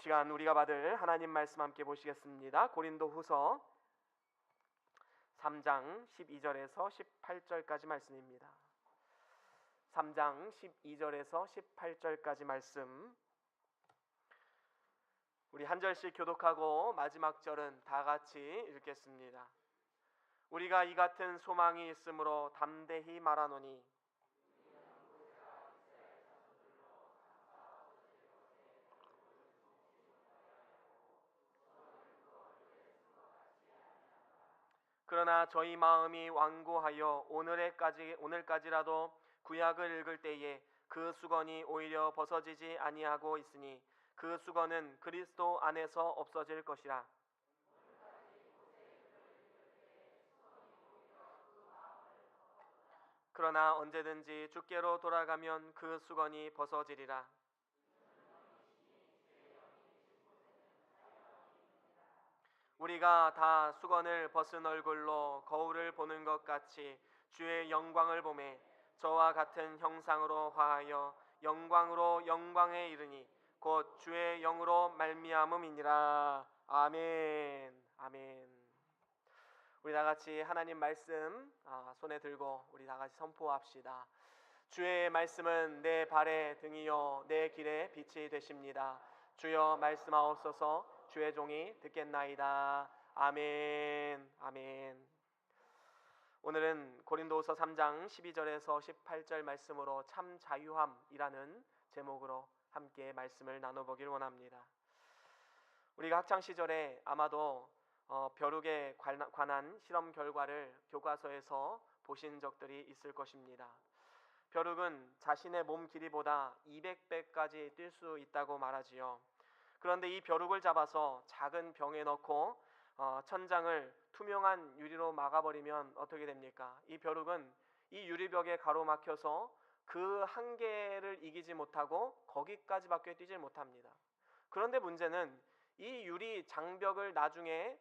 시간 우리가 받을 하나님 말씀 함께 보시겠습니다. 고린도후서 3장 12절에서 18절까지 말씀입니다. 3장 12절에서 18절까지 말씀, 우리 한 절씩 교독하고 마지막 절은 다 같이 읽겠습니다. 우리가 이 같은 소망이 있으므로 담대히 말하노니 그러나 저희 마음이 완고하여 오늘까지라도 구약을 읽을 때에 그 수건이 오히려 벗어지지 아니하고 있으니 그 수건은 그리스도 안에서 없어질 것이라. 그러나 언제든지 주께로 돌아가면 그 수건이 벗어지리라. 우리가 다 수건을 벗은 얼굴로 거울을 보는 것 같이 주의 영광을 보매 저와 같은 형상으로 화하여 영광으로 영광에 이르니 곧 주의 영으로 말미암음이니라. 아멘. 아멘. 우리 다 같이 하나님 말씀 손에 들고 우리 다 같이 선포합시다. 주의 말씀은 내 발의 등이요 내 길의 빛이 되십니다. 주여 말씀하옵소서. 주의 종이 듣겠나이다. 아멘. 아멘. 오늘은 고린도후서 3장 12절에서 18절 말씀으로 참 자유함이라는 제목으로 함께 말씀을 나눠보길 원합니다. 우리가 학창시절에 아마도 벼룩에 관한 실험 결과를 교과서에서 보신 적들이 있을 것입니다. 벼룩은 자신의 몸 길이보다 200배까지 뛸 수 있다고 말하지요. 그런데 이 벼룩을 잡아서 작은 병에 넣고 천장을 투명한 유리로 막아버리면 어떻게 됩니까? 이 벼룩은 이 유리벽에 가로막혀서 그 한계를 이기지 못하고 거기까지밖에 뛰질 못합니다. 그런데 문제는 이 유리 장벽을 나중에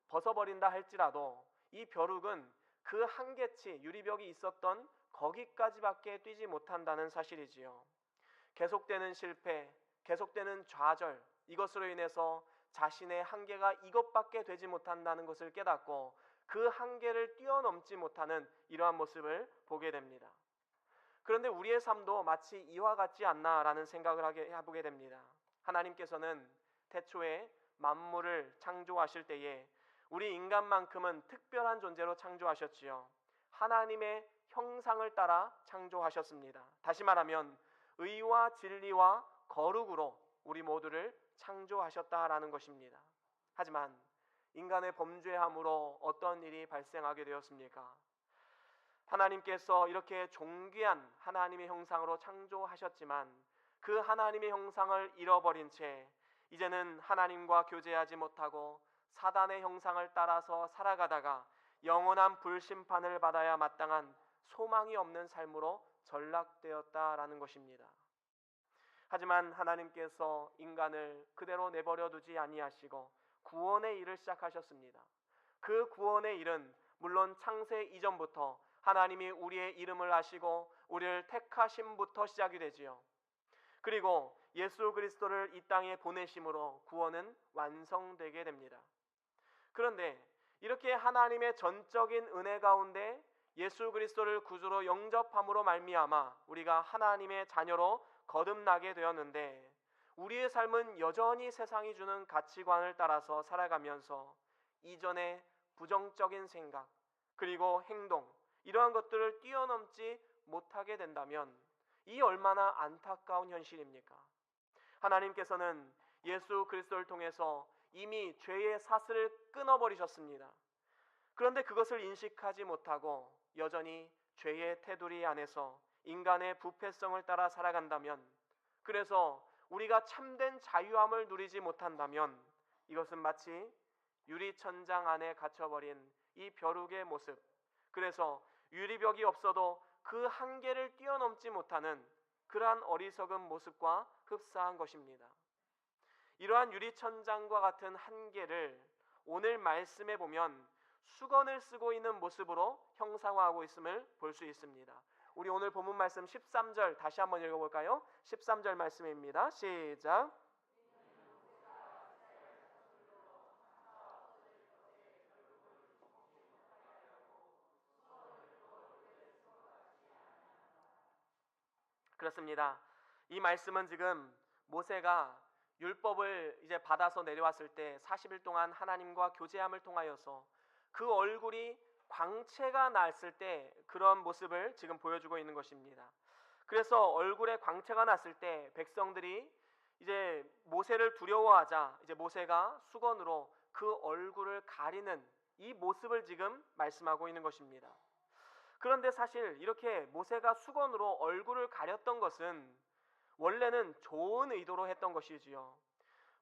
벗어버린다 할지라도 이 벼룩은 그 한계치 유리벽이 있었던 거기까지밖에 뛰지 못한다는 사실이지요. 계속되는 실패, 계속되는 좌절, 이것으로 인해서 자신의 한계가 이것밖에 되지 못한다는 것을 깨닫고 그 한계를 뛰어넘지 못하는 이러한 모습을 보게 됩니다. 그런데 우리의 삶도 마치 이와 같지 않나라는 생각을 해보게 됩니다. 하나님께서는 태초에 만물을 창조하실 때에 우리 인간만큼은 특별한 존재로 창조하셨지요. 하나님의 형상을 따라 창조하셨습니다. 다시 말하면 의와 진리와 거룩으로 우리 모두를 창조하셨다라는 것입니다. 하지만 인간의 범죄함으로 어떤 일이 발생하게 되었습니까? 하나님께서 이렇게 존귀한 하나님의 형상으로 창조하셨지만 그 하나님의 형상을 잃어버린 채 이제는 하나님과 교제하지 못하고 사단의 형상을 따라서 살아가다가 영원한 불심판을 받아야 마땅한 소망이 없는 삶으로 전락되었다라는 것입니다. 하지만 하나님께서 인간을 그대로 내버려 두지 아니하시고 구원의 일을 시작하셨습니다. 그 구원의 일은 물론 창세 이전부터 하나님이 우리의 이름을 아시고 우리를 택하심부터 시작이 되지요. 그리고 예수 그리스도를 이 땅에 보내심으로 구원은 완성되게 됩니다. 그런데 이렇게 하나님의 전적인 은혜 가운데 예수 그리스도를 구주로 영접함으로 말미암아 우리가 하나님의 자녀로 거듭나게 되었는데 우리의 삶은 여전히 세상이 주는 가치관을 따라서 살아가면서 이전의 부정적인 생각 그리고 행동 이러한 것들을 뛰어넘지 못하게 된다면 이 얼마나 안타까운 현실입니까? 하나님께서는 예수 그리스도를 통해서 이미 죄의 사슬을 끊어버리셨습니다. 그런데 그것을 인식하지 못하고 여전히 죄의 테두리 안에서 인간의 부패성을 따라 살아간다면, 그래서 우리가 참된 자유함을 누리지 못한다면 이것은 마치 유리천장 안에 갇혀버린 이 벼룩의 모습, 그래서 유리벽이 없어도 그 한계를 뛰어넘지 못하는 그러한 어리석은 모습과 흡사한 것입니다. 이러한 유리천장과 같은 한계를 오늘 말씀에 보면 수건을 쓰고 있는 모습으로 형상화하고 있음을 볼 수 있습니다. 우리 오늘 본문 말씀 13절 다시 한번 읽어볼까요? 13절 말씀입니다. 시작. 그렇습니다. 이 말씀은 지금 모세가 율법을 이제 받아서 내려왔을 때 40일 동안 하나님과 교제함을 통하여서 그 얼굴이 광채가 났을 때 그런 모습을 지금 보여주고 있는 것입니다. 그래서 얼굴에 광채가 났을 때 백성들이 이제 모세를 두려워하자 이제 모세가 수건으로 그 얼굴을 가리는 이 모습을 지금 말씀하고 있는 것입니다. 그런데 사실 이렇게 모세가 수건으로 얼굴을 가렸던 것은 원래는 좋은 의도로 했던 것이지요.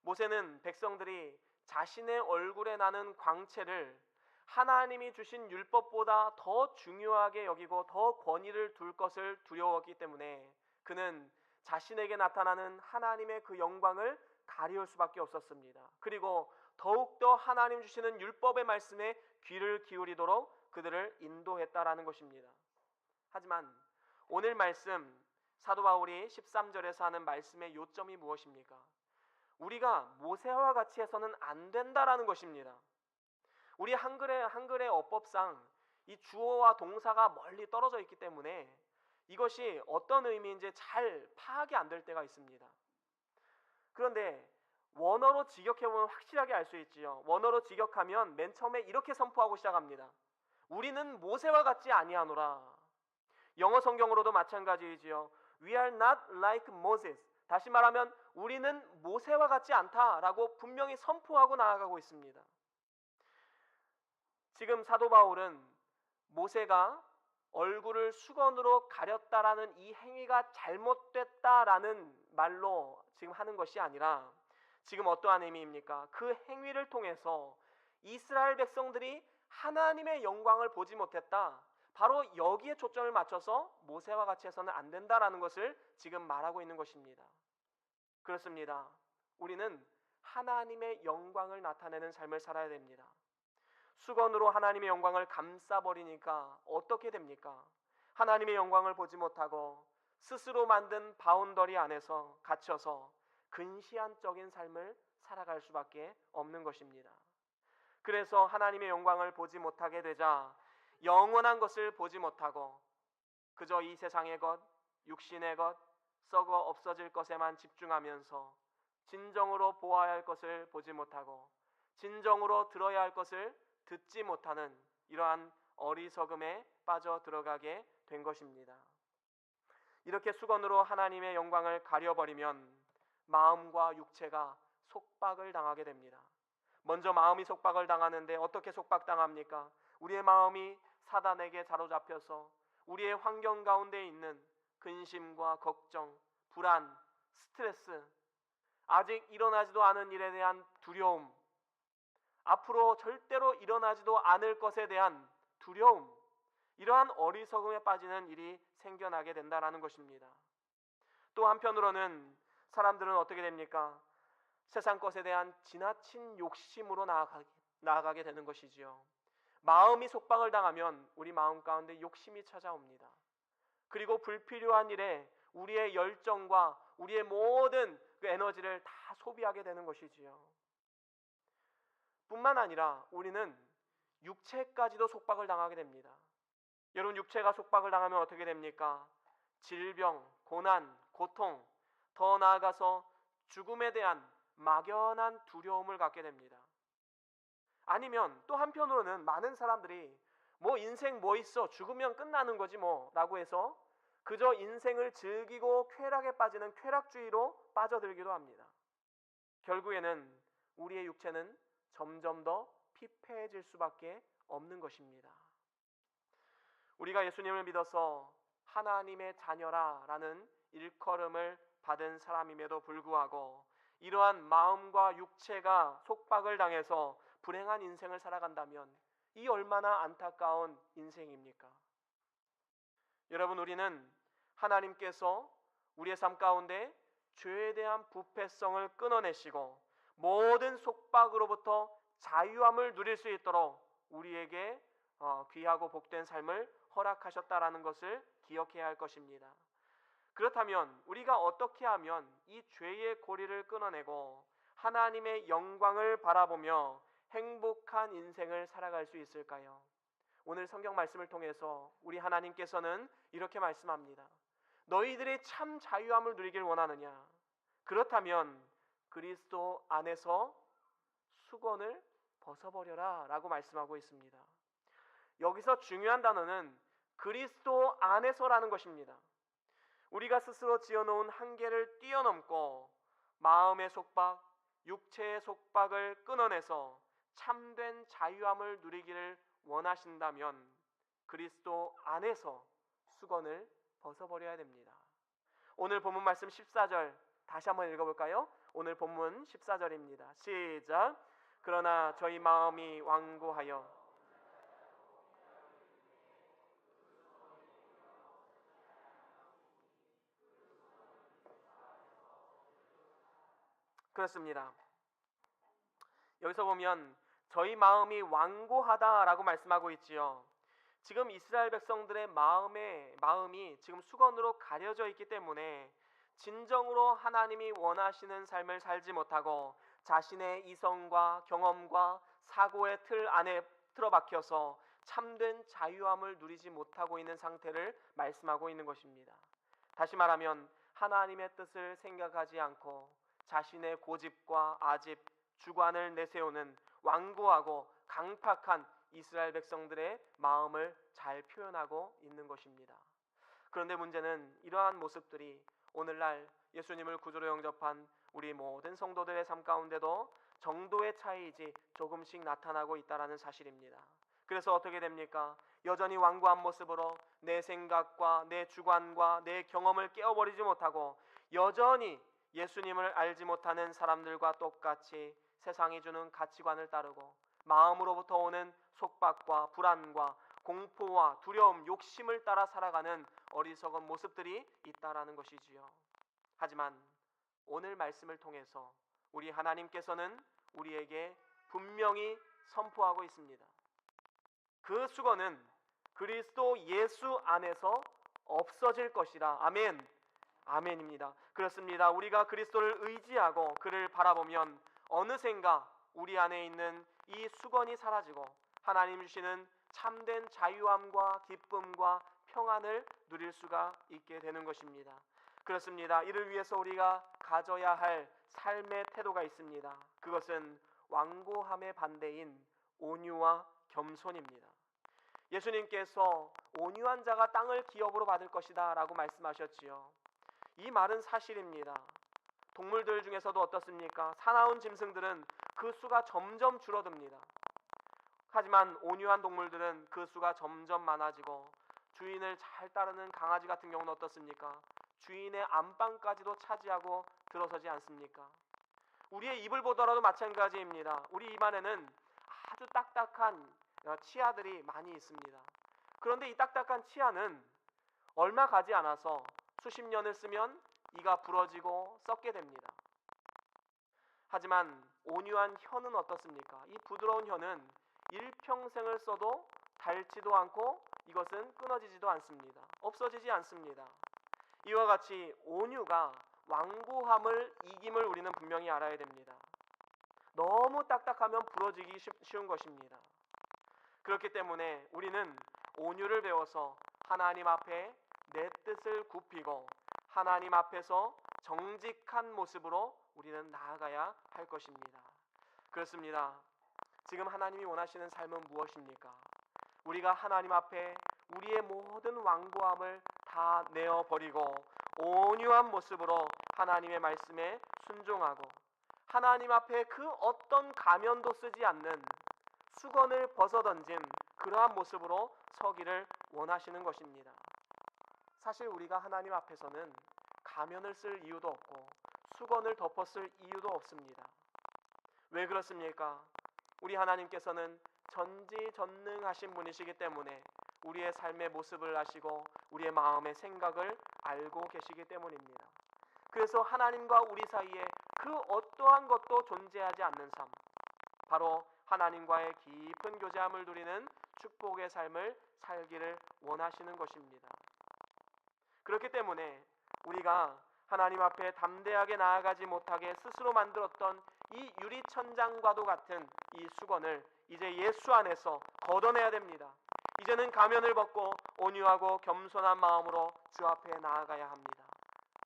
모세는 백성들이 자신의 얼굴에 나는 광채를 하나님이 주신 율법보다 더 중요하게 여기고 더 권위를 둘 것을 두려웠기 때문에 그는 자신에게 나타나는 하나님의 그 영광을 가리울 수밖에 없었습니다. 그리고 더욱더 하나님 주시는 율법의 말씀에 귀를 기울이도록 그들을 인도했다라는 것입니다. 하지만 오늘 말씀 사도 바울이 13절에서 하는 말씀의 요점이 무엇입니까? 우리가 모세와 같이 해서는 안 된다라는 것입니다. 우리 한글의 어법상 이 주어와 동사가 멀리 떨어져 있기 때문에 이것이 어떤 의미인지 잘 파악이 안 될 때가 있습니다. 그런데 원어로 직역해보면 확실하게 알 수 있지요. 원어로 직역하면 맨 처음에 이렇게 선포하고 시작합니다. 우리는 모세와 같지 아니하노라. 영어 성경으로도 마찬가지이지요. We are not like Moses. 다시 말하면 우리는 모세와 같지 않다라고 분명히 선포하고 나아가고 있습니다. 지금 사도 바울은 모세가 얼굴을 수건으로 가렸다라는 이 행위가 잘못됐다라는 말로 지금 하는 것이 아니라 지금 어떠한 의미입니까? 그 행위를 통해서 이스라엘 백성들이 하나님의 영광을 보지 못했다. 바로 여기에 초점을 맞춰서 모세와 같이 해서는 안 된다라는 것을 지금 말하고 있는 것입니다. 그렇습니다. 우리는 하나님의 영광을 나타내는 삶을 살아야 됩니다. 수건으로 하나님의 영광을 감싸버리니까 어떻게 됩니까? 하나님의 영광을 보지 못하고 스스로 만든 바운더리 안에서 갇혀서 근시안적인 삶을 살아갈 수밖에 없는 것입니다. 그래서 하나님의 영광을 보지 못하게 되자 영원한 것을 보지 못하고 그저 이 세상의 것, 육신의 것, 썩어 없어질 것에만 집중하면서 진정으로 보아야 할 것을 보지 못하고 진정으로 들어야 할 것을 듣지 못하는 이러한 어리석음에 빠져 들어가게 된 것입니다. 이렇게 수건으로 하나님의 영광을 가려버리면 마음과 육체가 속박을 당하게 됩니다. 먼저 마음이 속박을 당하는데 어떻게 속박당합니까? 우리의 마음이 사단에게 사로잡혀서 우리의 환경 가운데 있는 근심과 걱정, 불안, 스트레스, 아직 일어나지도 않은 일에 대한 두려움, 앞으로 절대로 일어나지도 않을 것에 대한 두려움, 이러한 어리석음에 빠지는 일이 생겨나게 된다는 것입니다. 또 한편으로는 사람들은 어떻게 됩니까? 세상 것에 대한 지나친 욕심으로 나아가게 되는 것이지요. 마음이 속박을 당하면 우리 마음 가운데 욕심이 찾아옵니다. 그리고 불필요한 일에 우리의 열정과 우리의 모든 그 에너지를 다 소비하게 되는 것이지요. 뿐만 아니라 우리는 육체까지도 속박을 당하게 됩니다. 여러분, 육체가 속박을 당하면 어떻게 됩니까? 질병, 고난, 고통, 더 나아가서 죽음에 대한 막연한 두려움을 갖게 됩니다. 아니면 또 한편으로는 많은 사람들이 뭐 인생 뭐 있어, 죽으면 끝나는 거지 뭐 라고 해서 그저 인생을 즐기고 쾌락에 빠지는 쾌락주의로 빠져들기도 합니다. 결국에는 우리의 육체는 점점 더 피폐해질 수밖에 없는 것입니다. 우리가 예수님을 믿어서 하나님의 자녀라라는 일컬음을 받은 사람임에도 불구하고 이러한 마음과 육체가 속박을 당해서 불행한 인생을 살아간다면 이 얼마나 안타까운 인생입니까? 여러분, 우리는 하나님께서 우리의 삶 가운데 죄에 대한 부패성을 끊어내시고 모든 속박으로부터 자유함을 누릴 수 있도록 우리에게 귀하고 복된 삶을 허락하셨다라는 것을 기억해야 할 것입니다. 그렇다면 우리가 어떻게 하면 이 죄의 고리를 끊어내고 하나님의 영광을 바라보며 행복한 인생을 살아갈 수 있을까요? 오늘 성경 말씀을 통해서 우리 하나님께서는 이렇게 말씀합니다. 너희들이 참 자유함을 누리길 원하느냐? 그렇다면 그리스도 안에서 수건을 벗어버려라 라고 말씀하고 있습니다. 여기서 중요한 단어는 그리스도 안에서라는 것입니다. 우리가 스스로 지어놓은 한계를 뛰어넘고 마음의 속박, 육체의 속박을 끊어내서 참된 자유함을 누리기를 원하신다면 그리스도 안에서 수건을 벗어버려야 됩니다. 오늘 본문 말씀 14절 다시 한번 읽어볼까요? 오늘 본문 14절입니다. 시작. 그러나 저희 마음이 완고하여 그렇습니다. 여기서 보면 저희 마음이 완고하다라고 말씀하고 있지요. 지금 이스라엘 백성들의 마음이 지금 수건으로 가려져 있기 때문에 진정으로 하나님이 원하시는 삶을 살지 못하고 자신의 이성과 경험과 사고의 틀 안에 틀어박혀서 참된 자유함을 누리지 못하고 있는 상태를 말씀하고 있는 것입니다. 다시 말하면 하나님의 뜻을 생각하지 않고 자신의 고집과 아집, 주관을 내세우는 완고하고 강팍한 이스라엘 백성들의 마음을 잘 표현하고 있는 것입니다. 그런데 문제는 이러한 모습들이 오늘날 예수님을 구주로 영접한 우리 모든 성도들의 삶 가운데도 정도의 차이이지 조금씩 나타나고 있다는 사실입니다. 그래서 어떻게 됩니까? 여전히 완고한 모습으로 내 생각과 내 주관과 내 경험을 깨어버리지 못하고 여전히 예수님을 알지 못하는 사람들과 똑같이 세상이 주는 가치관을 따르고 마음으로부터 오는 속박과 불안과 공포와 두려움, 욕심을 따라 살아가는 어리석은 모습들이 있다라는 것이지요. 하지만 오늘 말씀을 통해서 우리 하나님께서는 우리에게 분명히 선포하고 있습니다. 그 수건은 그리스도 예수 안에서 없어질 것이라. 아멘. 아멘입니다. 그렇습니다. 우리가 그리스도를 의지하고 그를 바라보면 어느샌가 우리 안에 있는 이 수건이 사라지고 하나님 주시는 참된 자유함과 기쁨과 평안을 누릴 수가 있게 되는 것입니다. 그렇습니다. 이를 위해서 우리가 가져야 할 삶의 태도가 있습니다. 그것은 완고함의 반대인 온유와 겸손입니다. 예수님께서 온유한 자가 땅을 기업으로 받을 것이다 라고 말씀하셨지요. 이 말은 사실입니다. 동물들 중에서도 어떻습니까? 사나운 짐승들은 그 수가 점점 줄어듭니다. 하지만 온유한 동물들은 그 수가 점점 많아지고 주인을 잘 따르는 강아지 같은 경우는 어떻습니까? 주인의 안방까지도 차지하고 들어서지 않습니까? 우리의 입을 보더라도 마찬가지입니다. 우리 입 안에는 아주 딱딱한 치아들이 많이 있습니다. 그런데 이 딱딱한 치아는 얼마 가지 않아서 수십 년을 쓰면 이가 부러지고 썩게 됩니다. 하지만 온유한 혀는 어떻습니까? 이 부드러운 혀는 일평생을 써도 닳지도 않고 이것은 끊어지지도 않습니다. 없어지지 않습니다. 이와 같이 온유가 완고함을 이김을 우리는 분명히 알아야 됩니다. 너무 딱딱하면 부러지기 쉬운 것입니다. 그렇기 때문에 우리는 온유를 배워서 하나님 앞에 내 뜻을 굽히고 하나님 앞에서 정직한 모습으로 우리는 나아가야 할 것입니다. 그렇습니다. 지금 하나님이 원하시는 삶은 무엇입니까? 우리가 하나님 앞에 우리의 모든 완고함을 다 내어버리고 온유한 모습으로 하나님의 말씀에 순종하고 하나님 앞에 그 어떤 가면도 쓰지 않는 수건을 벗어던진 그러한 모습으로 서기를 원하시는 것입니다. 사실 우리가 하나님 앞에서는 가면을 쓸 이유도 없고 수건을 덮었을 이유도 없습니다. 왜 그렇습니까? 우리 하나님께서는 전지전능하신 분이시기 때문에 우리의 삶의 모습을 아시고 우리의 마음의 생각을 알고 계시기 때문입니다. 그래서 하나님과 우리 사이에 그 어떠한 것도 존재하지 않는 삶, 바로 하나님과의 깊은 교제함을 누리는 축복의 삶을 살기를 원하시는 것입니다. 그렇기 때문에 우리가 하나님 앞에 담대하게 나아가지 못하게 스스로 만들었던 이 유리천장과도 같은 이 수건을 이제 예수 안에서 걷어내야 됩니다. 이제는 가면을 벗고 온유하고 겸손한 마음으로 주 앞에 나아가야 합니다.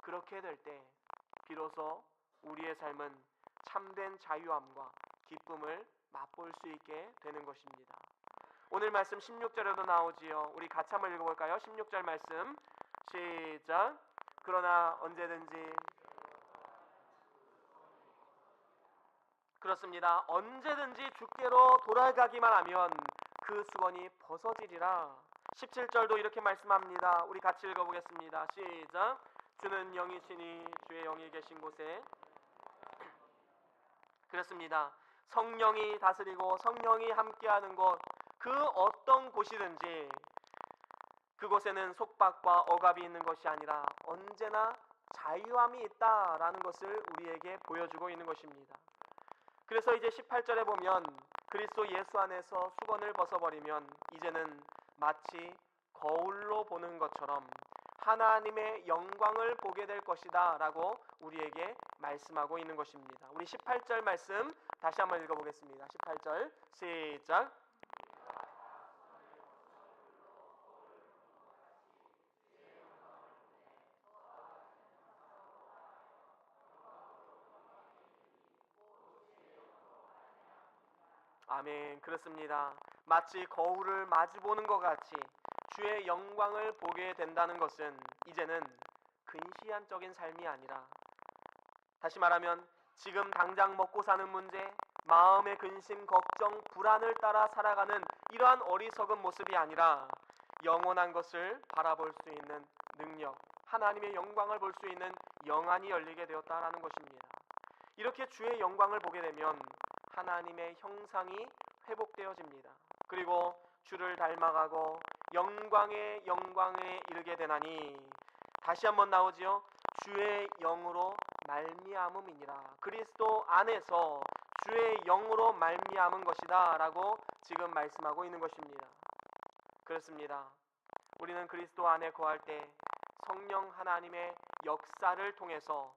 그렇게 될 때 비로소 우리의 삶은 참된 자유함과 기쁨을 맛볼 수 있게 되는 것입니다. 오늘 말씀 16절에도 나오지요. 우리 같이 한번 읽어볼까요? 16절 말씀 시작. 그러나 언제든지, 그렇습니다. 언제든지 주께로 돌아가기만 하면 그 수건이 벗어지리라. 17절도 이렇게 말씀합니다. 우리 같이 읽어보겠습니다. 시작. 주는 영이시니 주의 영이 계신 곳에, 그렇습니다. 성령이 다스리고 성령이 함께하는 곳, 그 어떤 곳이든지 그곳에는 속박과 억압이 있는 것이 아니라 언제나 자유함이 있다라는 것을 우리에게 보여주고 있는 것입니다. 그래서 이제 18절에 보면 그리스도 예수 안에서 수건을 벗어버리면 이제는 마치 거울로 보는 것처럼 하나님의 영광을 보게 될 것이다 라고 우리에게 말씀하고 있는 것입니다. 우리 18절 말씀 다시 한번 읽어보겠습니다. 18절 시작. 아멘. 그렇습니다. 마치 거울을 마주보는 것 같이 주의 영광을 보게 된다는 것은 이제는 근시안적인 삶이 아니라, 다시 말하면 지금 당장 먹고 사는 문제, 마음의 근심, 걱정, 불안을 따라 살아가는 이러한 어리석은 모습이 아니라 영원한 것을 바라볼 수 있는 능력, 하나님의 영광을 볼 수 있는 영안이 열리게 되었다라는 것입니다. 이렇게 주의 영광을 보게 되면 하나님의 형상이 회복되어집니다. 그리고 주를 닮아가고 영광에 이르게 되나니, 다시 한번 나오지요. 주의 영으로 말미암음이니라. 그리스도 안에서 주의 영으로 말미암은 것이다 라고 지금 말씀하고 있는 것입니다. 그렇습니다. 우리는 그리스도 안에 거할 때 성령 하나님의 역사를 통해서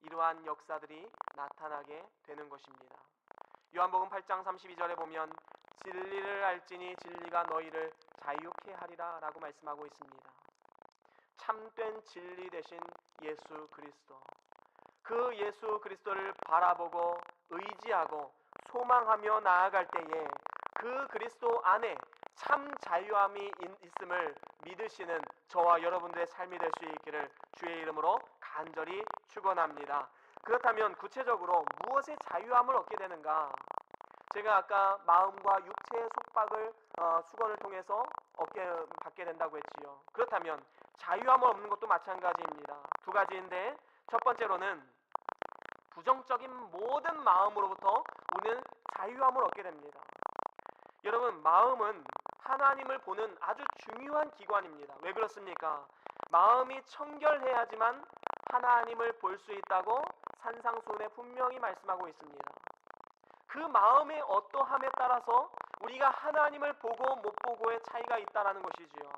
이러한 역사들이 나타나게 되는 것입니다. 요한복음 8장 32절에 보면 진리를 알지니 진리가 너희를 자유케 하리라 라고 말씀하고 있습니다. 참된 진리 되신 예수 그리스도, 그 예수 그리스도를 바라보고 의지하고 소망하며 나아갈 때에 그 그리스도 안에 참 자유함이 있음을 믿으시는 저와 여러분들의 삶이 될 수 있기를 주의 이름으로 간절히 축원합니다. 그렇다면 구체적으로 무엇의 자유함을 얻게 되는가? 제가 아까 마음과 육체의 속박을 수건을 통해서 받게 된다고 했지요. 그렇다면 자유함을 얻는 것도 마찬가지입니다. 두 가지인데, 첫 번째로는 부정적인 모든 마음으로부터 우리는 자유함을 얻게 됩니다. 여러분, 마음은 하나님을 보는 아주 중요한 기관입니다. 왜 그렇습니까? 마음이 청결해야지만 하나님을 볼 수 있다고 산상수훈에 분명히 말씀하고 있습니다. 그 마음의 어떠함에 따라서 우리가 하나님을 보고 못 보고의 차이가 있다는 것이지요.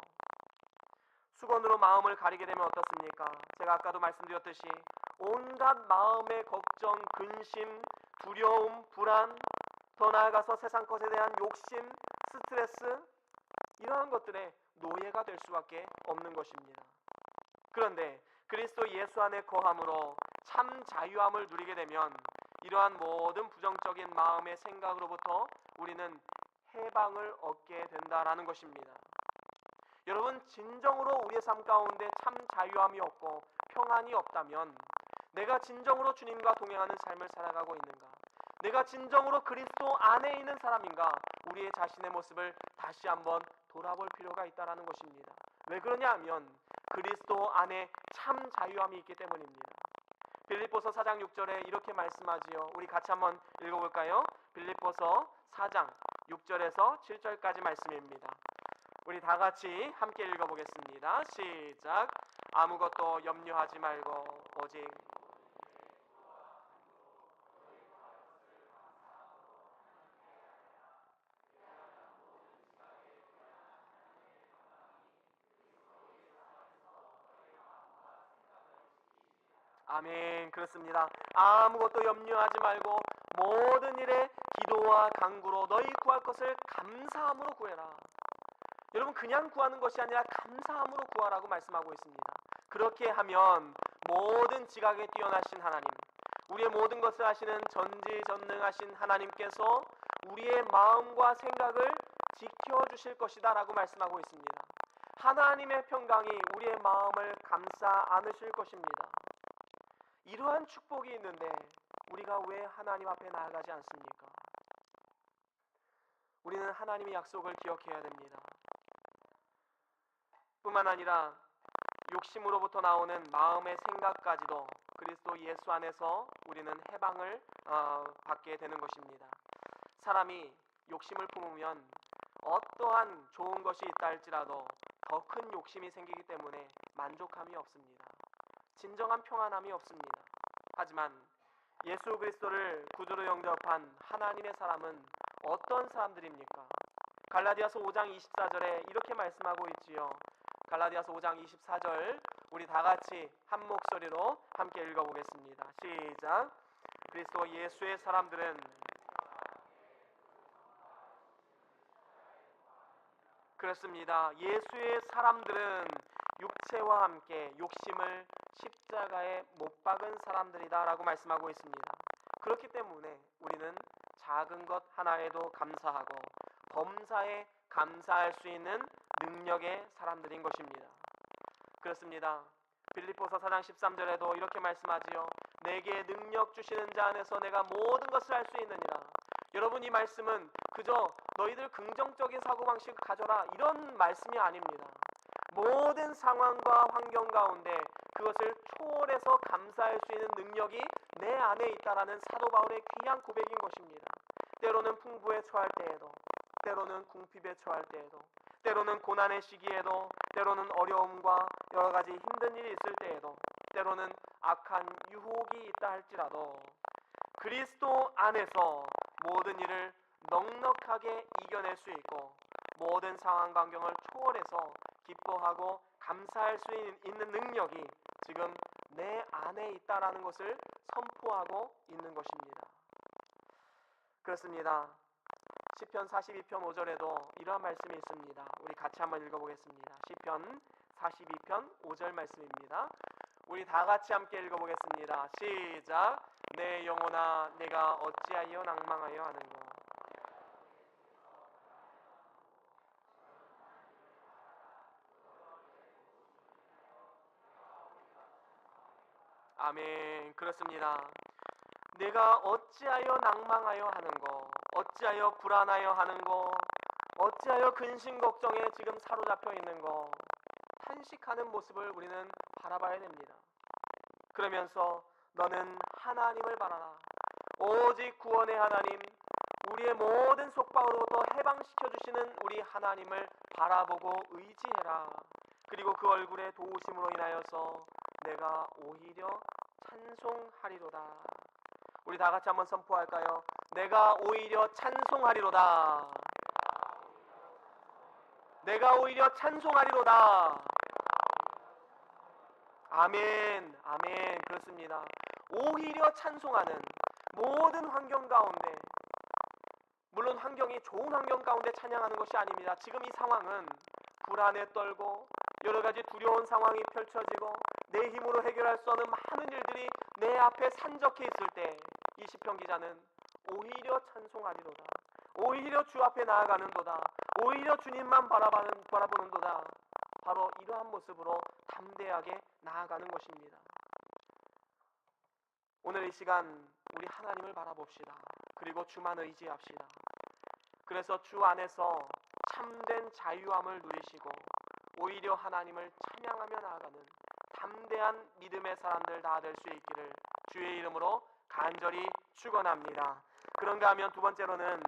수건으로 마음을 가리게 되면 어떻습니까? 제가 아까도 말씀드렸듯이 온갖 마음의 걱정, 근심, 두려움, 불안, 더 나아가서 세상 것에 대한 욕심, 스트레스, 이러한 것들의 노예가 될 수밖에 없는 것입니다. 그런데 그리스도 예수 안에 거함으로 참 자유함을 누리게 되면 이러한 모든 부정적인 마음의 생각으로부터 우리는 해방을 얻게 된다라는 것입니다. 여러분, 진정으로 우리의 삶 가운데 참 자유함이 없고 평안이 없다면 내가 진정으로 주님과 동행하는 삶을 살아가고 있는가? 내가 진정으로 그리스도 안에 있는 사람인가? 우리의 자신의 모습을 다시 한번 돌아볼 필요가 있다는 것입니다. 왜 그러냐 하면 그리스도 안에 참 자유함이 있기 때문입니다. 빌립보서 4장 6절에 이렇게 말씀하지요. 우리 같이 한번 읽어볼까요? 빌립보서 4장 6절에서 7절까지 말씀입니다. 우리 다 같이 함께 읽어보겠습니다. 시작. 아무것도 염려하지 말고 오직 아멘. 그렇습니다. 아무것도 염려하지 말고 모든 일에 기도와 간구로 너희 구할 것을 감사함으로 구해라. 여러분, 그냥 구하는 것이 아니라 감사함으로 구하라고 말씀하고 있습니다. 그렇게 하면 모든 지각에 뛰어나신 하나님, 우리의 모든 것을 아시는 전지전능하신 하나님께서 우리의 마음과 생각을 지켜주실 것이다 라고 말씀하고 있습니다. 하나님의 평강이 우리의 마음을 감싸 안으실 것입니다. 이러한 축복이 있는데 우리가 왜 하나님 앞에 나아가지 않습니까? 우리는 하나님의 약속을 기억해야 됩니다. 뿐만 아니라 욕심으로부터 나오는 마음의 생각까지도 그리스도 예수 안에서 우리는 해방을 받게 되는 것입니다. 사람이 욕심을 품으면 어떠한 좋은 것이 있다 할지라도 더 큰 욕심이 생기기 때문에 만족함이 없습니다. 진정한 평안함이 없습니다. 하지만 예수 그리스도를 구주로 영접한 하나님의 사람은 어떤 사람들입니까? 갈라디아서 5장 24절에 이렇게 말씀하고 있지요. 갈라디아서 5장 24절 우리 다 같이 한 목소리로 함께 읽어보겠습니다. 시작. 그리스도 예수의 사람들은 그렇습니다. 예수의 사람들은 육체와 함께 욕심을 십자가에 못 박은 사람들이다 라고 말씀하고 있습니다. 그렇기 때문에 우리는 작은 것 하나에도 감사하고 범사에 감사할 수 있는 능력의 사람들인 것입니다. 그렇습니다. 빌립보서 4장 13절에도 이렇게 말씀하지요. 내게 능력 주시는 자 안에서 내가 모든 것을 할 수 있느니라. 여러분, 이 말씀은 그저 너희들 긍정적인 사고방식을 가져라 이런 말씀이 아닙니다. 모든 상황과 환경 가운데 그것을 초월해서 감사할 수 있는 능력이 내 안에 있다라는 사도 바울의 귀한 고백인 것입니다. 때로는 풍부에 처할 때에도, 때로는 궁핍에 처할 때에도, 때로는 고난의 시기에도, 때로는 어려움과 여러 가지 힘든 일이 있을 때에도, 때로는 악한 유혹이 있다 할지라도 그리스도 안에서 모든 일을 넉넉하게 이겨낼 수 있고 모든 상황 환경을 초월해서 기뻐하고 감사할 수 있는 능력이 지금 내 안에 있다라는 것을 선포하고 있는 것입니다. 그렇습니다. 시편 42편 5절에도 이러한 말씀이 있습니다. 우리 같이 한번 읽어보겠습니다. 시편 42편 5절 말씀입니다. 우리 다 같이 함께 읽어보겠습니다. 시작. 내 영혼아 내가 어찌하여 낭망하여 하는고. 아멘. 그렇습니다. 내가 어찌하여 낭망하여 하는고, 어찌하여 불안하여 하는고, 어찌하여 근심 걱정에 지금 사로잡혀 있는고, 탄식하는 모습을 우리는 바라봐야 됩니다. 그러면서 너는 하나님을 바라라. 오직 구원의 하나님, 우리의 모든 속박으로부터 해방시켜 주시는 우리 하나님을 바라보고 의지해라. 그리고 그 얼굴의 도우심으로 인하여서 내가 오히려 찬송하리로다. 우리 다 같이 한번 선포할까요? 내가 오히려 찬송하리로다. 내가 오히려 찬송하리로다. 아멘, 아멘. 그렇습니다. 오히려 찬송하는 모든 환경 가운데, 물론 환경이 좋은 환경 가운데 찬양하는 것이 아닙니다. 지금 이 상황은 불안에 떨고 여러 가지 두려운 상황이 펼쳐지고 내 힘으로 해결할 수 없는 많은 일들이 내 앞에 산적해 있을 때 이 시편 기자는 오히려 찬송하리로다. 오히려 주 앞에 나아가는도다. 오히려 주님만 바라보는도다. 바로 이러한 모습으로 담대하게 나아가는 것입니다. 오늘 이 시간 우리 하나님을 바라봅시다. 그리고 주만 의지합시다. 그래서 주 안에서 참된 자유함을 누리시고 오히려 하나님을 찬양하며 나아가는 담대한 믿음의 사람들 다 될 수 있기를 주의 이름으로 간절히 축원합니다. 그런가 하면 두 번째로는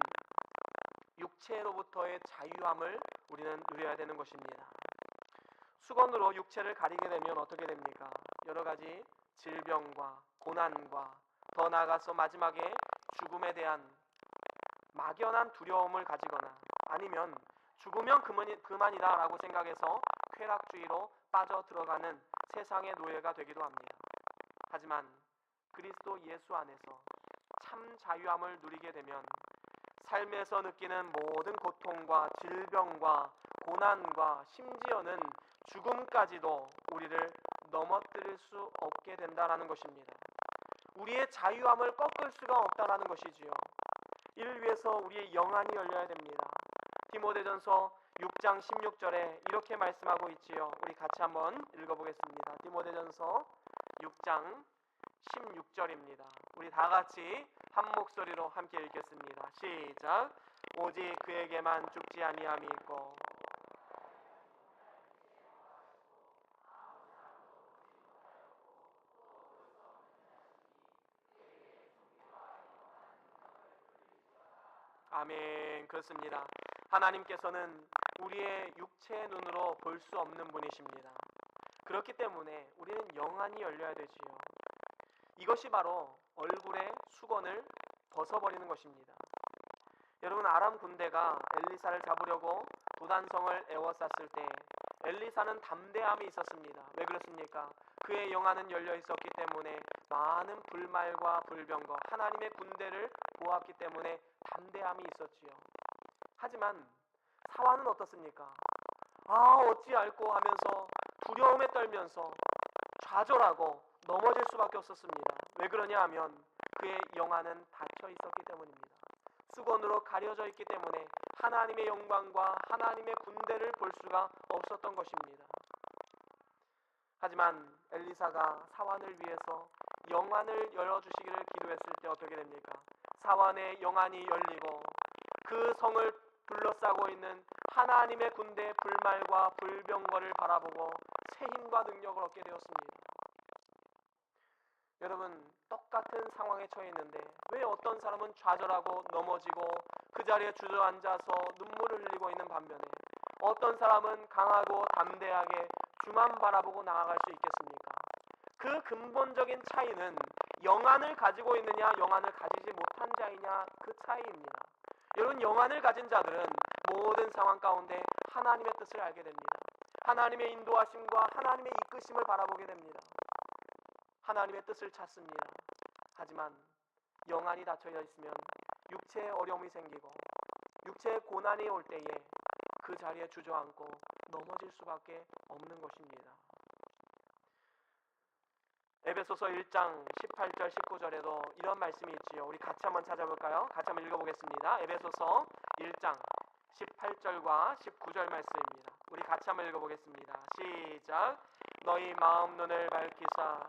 육체로부터의 자유함을 우리는 누려야 되는 것입니다. 수건으로 육체를 가리게 되면 어떻게 됩니까? 여러 가지 질병과 고난과 더 나아가서 마지막에 죽음에 대한 막연한 두려움을 가지거나 아니면 죽으면 그만이다 라고 생각해서 쾌락주의로 빠져 들어가는 세상의 노예가 되기도 합니다. 하지만 그리스도 예수 안에서 참 자유함을 누리게 되면 삶에서 느끼는 모든 고통과 질병과 고난과 심지어는 죽음까지도 우리를 넘어뜨릴 수 없게 된다라는 것입니다. 우리의 자유함을 꺾을 수가 없다라는 것이지요. 이를 위해서 우리의 영안이 열려야 됩니다. 디모데전서 6장 16절에 이렇게 말씀하고 있지요. 우리 같이 한번 읽어보겠습니다. 디모데전서 6장 16절입니다. 우리 다 같이 한 목소리로 함께 읽겠습니다. 시작. 오직 그에게만 죽지 아니함이 있고 아멘. 그렇습니다. 하나님께서는 우리의 육체의 눈으로 볼 수 없는 분이십니다. 그렇기 때문에 우리는 영안이 열려야 되지요. 이것이 바로 얼굴의 수건을 벗어버리는 것입니다. 여러분, 아람 군대가 엘리사를 잡으려고 도단성을 에워쌌을 때 엘리사는 담대함이 있었습니다. 왜 그렇습니까? 그의 영안은 열려 있었기 때문에 많은 불말과 불병거, 하나님의 군대를 보았기 때문에 담대함이 있었지요. 하지만 사환은 어떻습니까? 어찌할꼬 하면서 두려움에 떨면서 좌절하고 넘어질 수밖에 없었습니다. 왜 그러냐 하면 그의 영안은 닫혀 있었기 때문입니다. 수건으로 가려져 있기 때문에 하나님의 영광과 하나님의 군대를 볼 수가 없었던 것입니다. 하지만 엘리사가 사환을 위해서 영안을 열어주시기를 기도했을 때 어떻게 됩니까? 사환의 영안이 열리고 그 성을 둘러싸고 있는 하나님의 군대의 불말과 불병거를 바라보고 새 힘과 능력을 얻게 되었습니다. 여러분, 똑같은 상황에 처해 있는데 왜 어떤 사람은 좌절하고 넘어지고 그 자리에 주저앉아서 눈물을 흘리고 있는 반면에 어떤 사람은 강하고 담대하게 주만 바라보고 나아갈 수 있겠습니까? 그 근본적인 차이는 영안을 가지고 있느냐 영안을 가지지 못한 자이냐, 그 차이입니다. 여러분, 영안을 가진 자들은 모든 상황 가운데 하나님의 뜻을 알게 됩니다. 하나님의 인도하심과 하나님의 이끄심을 바라보게 됩니다. 하나님의 뜻을 찾습니다. 하지만 영안이 닫혀져 있으면 육체의 어려움이 생기고 육체의 고난이 올 때에 그 자리에 주저앉고 넘어질 수밖에 없는 것입니다. 에베소서 1장 18절 19절에도 이런 말씀이 있지요. 우리 같이 한번 찾아볼까요? 같이 한번 읽어보겠습니다. 에베소서 1장 18절과 19절 말씀입니다. 우리 같이 한번 읽어보겠습니다. 시작. 너희 마음 눈을 밝히사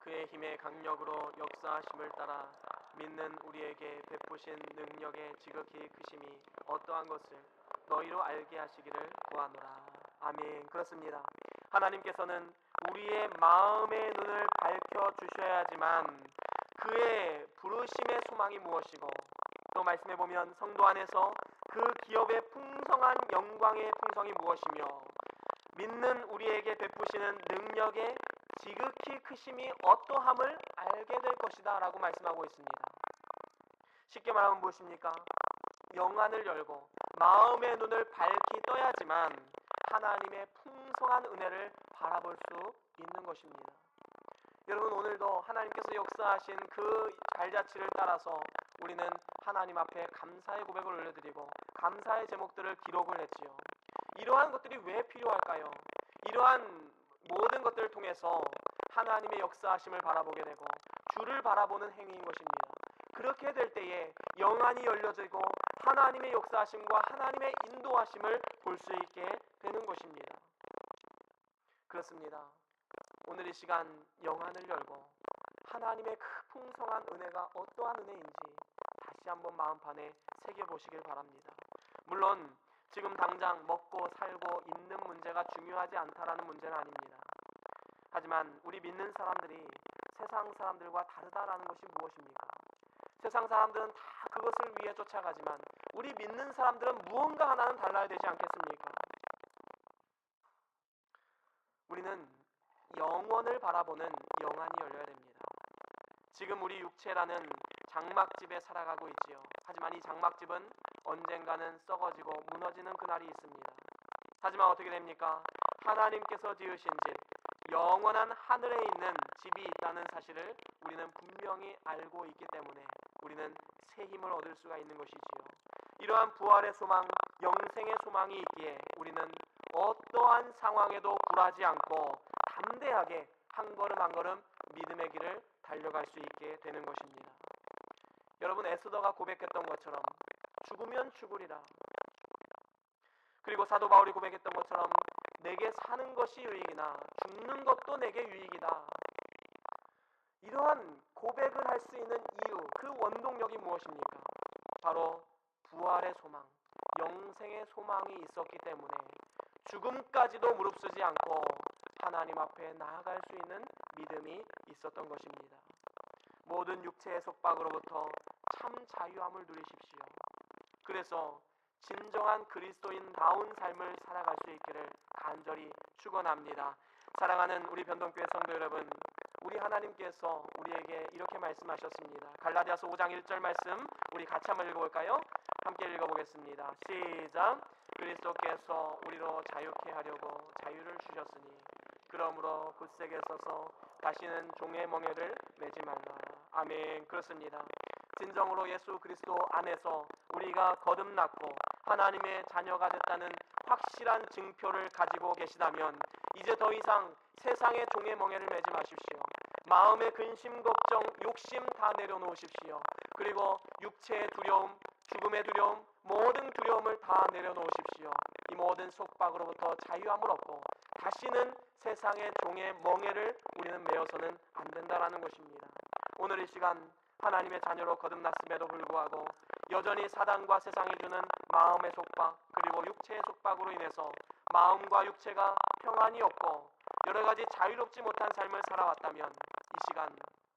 그의 힘의 강력으로 역사하심을 따라 믿는 우리에게 베푸신 능력의 지극히 크심이 어떠한 것을 너희로 알게 하시기를 구하노라. 아멘. 그렇습니다. 하나님께서는 우리의 마음의 눈을 밝혀 주셔야지만 그의 부르심의 소망이 무엇이고 또 말씀해 보면 성도 안에서 그 기업의 풍성한 영광의 풍성이 무엇이며 믿는 우리에게 베푸시는 능력의 지극히 크심이 어떠함을 알게 될 것이다 라고 말씀하고 있습니다. 쉽게 말하면 무엇입니까? 영안을 열고 마음의 눈을 밝히 떠야지만 하나님의 풍성한 은혜를 바라볼 수 있는 것입니다. 여러분, 오늘도 하나님께서 역사하신 그 발자취를 따라서 우리는 하나님 앞에 감사의 고백을 올려드리고 감사의 제목들을 기록을 했지요. 이러한 것들이 왜 필요할까요? 이러한 모든 것들을 통해서 하나님의 역사하심을 바라보게 되고 주를 바라보는 행위인 것입니다. 그렇게 될 때에 영안이 열려지고 하나님의 역사하심과 하나님의 인도하심을 볼 수 있게 되는 것입니다. 그렇습니다. 오늘 이 시간 영안을 열고 하나님의 그 풍성한 은혜가 어떠한 은혜인지 다시 한번 마음판에 새겨보시길 바랍니다. 물론 지금 당장 먹고 살고 있는 문제가 중요하지 않다라는 문제는 아닙니다. 하지만 우리 믿는 사람들이 세상 사람들과 다르다라는 것이 무엇입니까? 세상 사람들은 다 그것을 위해 쫓아가지만 우리 믿는 사람들은 무언가 하나는 달라야 되지 않겠습니까? 우리는 영원을 바라보는 영안이 열려야 됩니다. 지금 우리 육체라는 장막집에 살아가고 있지요. 하지만 이 장막집은 언젠가는 썩어지고 무너지는 그날이 있습니다. 하지만 어떻게 됩니까? 하나님께서 지으신 집, 영원한 하늘에 있는 집이 있다는 사실을 우리는 분명히 알고 있기 때문에 우리는 새 힘을 얻을 수가 있는 것이지요. 이러한 부활의 소망, 영생의 소망이 있기에 우리는 어떠한 상황에도 굴하지 않고 담대하게 한 걸음 한 걸음 믿음의 길을 달려갈 수 있게 되는 것입니다. 여러분, 에스더가 고백했던 것처럼 죽으면 죽으리라. 그리고 사도 바울이 고백했던 것처럼 내게 사는 것이 유익이나 죽는 것도 내게 유익이다. 이러한 고백을 할 수 있는 이유, 그 원동력이 무엇입니까? 바로 부활의 소망, 영생의 소망이 있었기 때문에 죽음까지도 무릅쓰지 않고 하나님 앞에 나아갈 수 있는 믿음이 있었던 것입니다. 모든 육체의 속박으로부터 참 자유함을 누리십시오. 그래서 진정한 그리스도인다운 삶을 살아갈 수 있기를 간절히 축원합니다. 사랑하는 우리 변동교회 성도 여러분, 우리 하나님께서 우리에게 이렇게 말씀하셨습니다. 갈라디아서 5장 1절 말씀 우리 같이 한번 읽어볼까요? 함께 읽어보겠습니다. 시작. 그리스도께서 우리로 자유케 하려고 자유를 주셨으니 그러므로 굳세게 서서 다시는 종의 멍에를 매지 말라. 아멘. 그렇습니다. 진정으로 예수 그리스도 안에서 우리가 거듭났고 하나님의 자녀가 됐다는 확실한 증표를 가지고 계시다면 이제 더 이상 세상의 종의 멍에를 매지 마십시오. 마음의 근심, 걱정, 욕심 다 내려놓으십시오. 그리고 육체의 두려움, 죽음의 두려움, 모든 두려움을 다 내려놓으십시오. 이 모든 속박으로부터 자유함을 얻고 다시는 세상의 종의 멍에를 우리는 메어서는 안 된다라는 것입니다. 오늘 이 시간 하나님의 자녀로 거듭났음에도 불구하고 여전히 사단과 세상이 주는 마음의 속박 그리고 육체의 속박으로 인해서 마음과 육체가 평안이 없고 여러가지 자유롭지 못한 삶을 살아왔다면 이 시간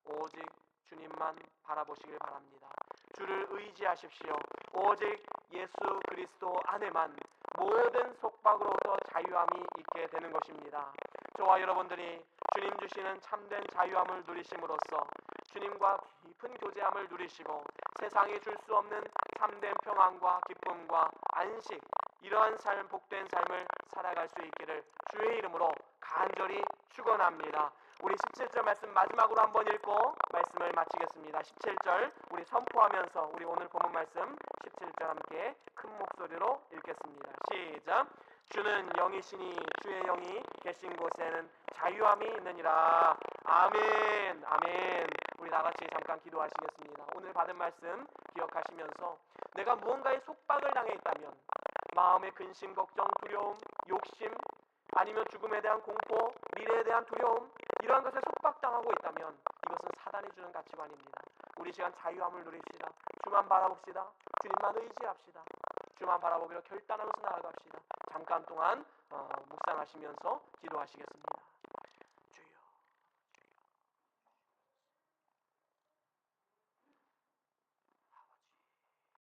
오직 주님만 바라보시길 바랍니다. 주를 의지하십시오. 오직 예수 그리스도 안에만 모든 속박으로부터 자유함이 있게 되는 것입니다. 저와 여러분들이 주님 주시는 참된 자유함을 누리심으로써 주님과 깊은 교제함을 누리시고 세상이 줄 수 없는 참된 평안과 기쁨과 안식, 이러한 삶, 복된 삶을 살아갈 수 있기를 주의 이름으로 간절히 축원합니다. 우리 17절 말씀 마지막으로 한번 읽고 말씀을 마치겠습니다. 17절 우리 선포하면서 우리 오늘 본문 말씀 17절 함께 큰 목소리로 읽겠습니다. 시작. 주는 영이시니 주의 영이 계신 곳에는 자유함이 있느니라. 아멘. 아멘. 우리 다같이 잠깐 기도하시겠습니다. 오늘 받은 말씀 기억하시면서 내가 무언가의 속박을 당해 있다면 마음의 근심, 걱정, 두려움, 욕심 아니면 죽음에 대한 공포, 미래에 대한 두려움 이러한 것에 속박당하고 있다면 이것은 사단이 주는 가치관입니다. 우리 시간 자유함을 누립시다. 주만 바라봅시다. 주님만 의지합시다. 주만 바라보기로 결단하면서 나아갑시다. 잠깐 동안 묵상하시면서 기도하시겠습니다.